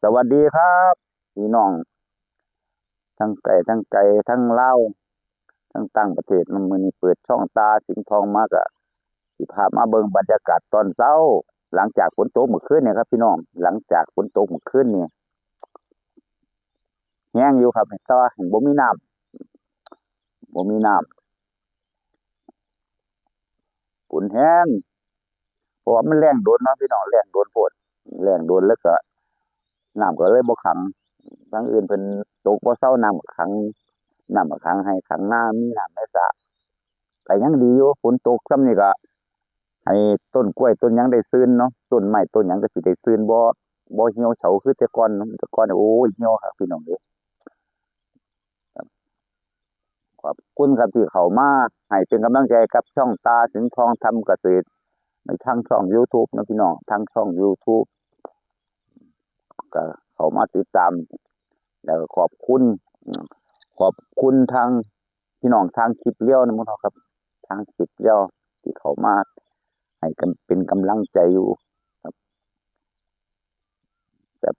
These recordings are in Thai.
สวัสดีครับพี่น้องทั้งไก่ทั้งไก่ทั้งเล่าวทั้งต่างประเทศมันมือนี้เปิดช่องตาสิงห์ทองมากอะสิพามาเบิ่งบรรยากาศตอนเช้าหลังจากฝนตกเมื่อคืนเนี่ยครับพี่น้องหลังจากฝนตกเมื่อคืนเนี่ยแห้งอยู่ครับแต่ว่าบ่มีน้ำฝนแห้งเพราะว่ามันแรงโดนเนาะพี่น้องแรงโดนโพดแรงโดนแล้วก็น้ำก็เลยบ่ขังทั้งอื่นเพิ่นตกบ่เซาน้ำก็ขังให้ขังหน้ามีน้ำในสระก็ยังดีอยู่ฝนตกซ้ำนี่ก็ ให้ต้นกล้วยต้นหยังได้ซื่นเนาะต้นไม้ต้นหยังก็สิได้ซื่นบ่เหี่ยวเฉาคือแต่ก่อนเนาะแต่ก่อนเนี่ยโอ้ยเหี่ยวครับพี่น้องเด้อขอบคุณครับที่เข้ามาให้เป็นกำลังใจกับช่องตาถึงทองทำเกษตรในทางช่อง YouTube นะพี่น้องทางช่อง YouTube ก็เข้ามาติดตามแล้วก็ขอบคุณอืมขอบคุณทางพี่น้องทางคลิปเลี้ยวนะมั้งครับทางคลิปเลี้ยวที่เข้ามาให้กันเป็นกำลังใจอยู่ครับแต่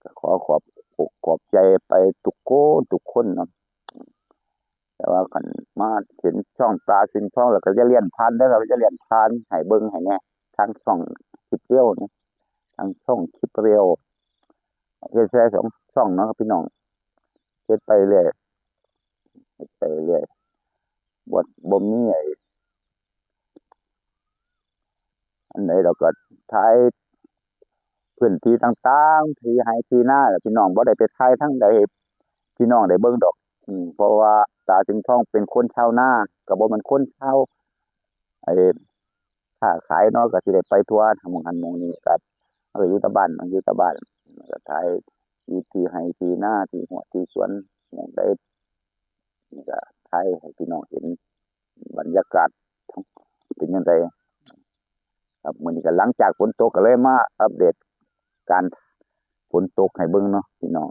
ก็ขอขอบอกขอบใจไปทุกคนเนาะแต่ว่าคันมาเห็นช่องตาสิงห์ทองแล้วก็จะเลียนผ่านได้อครับจะเลียนผ่านให้เบิ่งให้แหน่ทางช่องคลิปเรียวนะทางช่องคลิปเรียวเฮ็ดแค่2 ช่องเนาะครับพี่น้องเฮ็ดไปเรื่อยเฮ็ดไปเรื่อยบ่มีไอ้อันใดเราก็ถ่ายพื้นที่ต่างๆที่ให้ที่นาแล้วพี่น้องบ่ได้ไปถ่ายทั้งใดให้พี่น้องได้เบิ่งดอกเพราะว่าตาสิงห์ทองเป็นคนชาวนาก็บ่แม่นคนชาวไอ้ ค้าขายเนาะก็สิได้ไปทั่วทางหม้องหั้นหม้องนี้ก็อยู่แต่บ้านอยู่แต่บ้านก็ขายอยู่ที่ไร่ที่นาที่ไร่ที่สวนหม้องใดนี่ก็ถ่ายให้พี่น้องเห็นบรรยากาศเป็นจั่งใดครับมื้อนี้ก็หลังจากฝนตกก็เลยมาอัปเดตการฝนตกให้เบิ่งเนาะพี่น้อง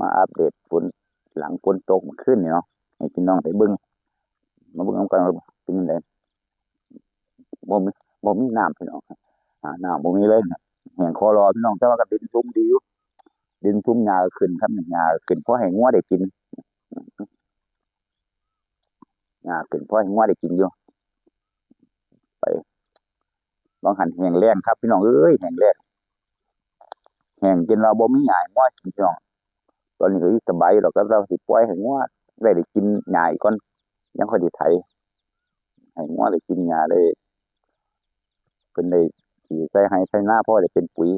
มาอัปเดตฝนหลังฝนตกเมื่อคืนนี่เนาะให้พี่น้องได้เบิ่งมาเบิ่งนำกันว่าเป็นจั่งใดบ่มีบ่มีน้ำพี่น้องน้ำบ่มีเลยแห้งคอรอพี่น้องแต่ว่าก็ดินซุ่มดีอยู่ดินซุ่มหญ้าก็ขึ้นครับหญ้าก็ขึ้นพอให้งัวได้กินหญ้าขึ้นพอให้งัวได้กินอยู่ไปบางหันแห้งแล้งครับพี่น้องเอ้ยแห้งแล้งแห้งจนว่าบ่มีหญ้าให้งัวกินพี่น้องตอนนี้ก็สิสบายดอกครับเราสิปล่อยให้งัวได้กินหญ้าอีกก่อนยังค่อยได้ไถให้งัวได้กินหญ้าได้เพิ่นได้ขี้ใส่ไร่ใส่นาพอได้เป็นปุ๋ย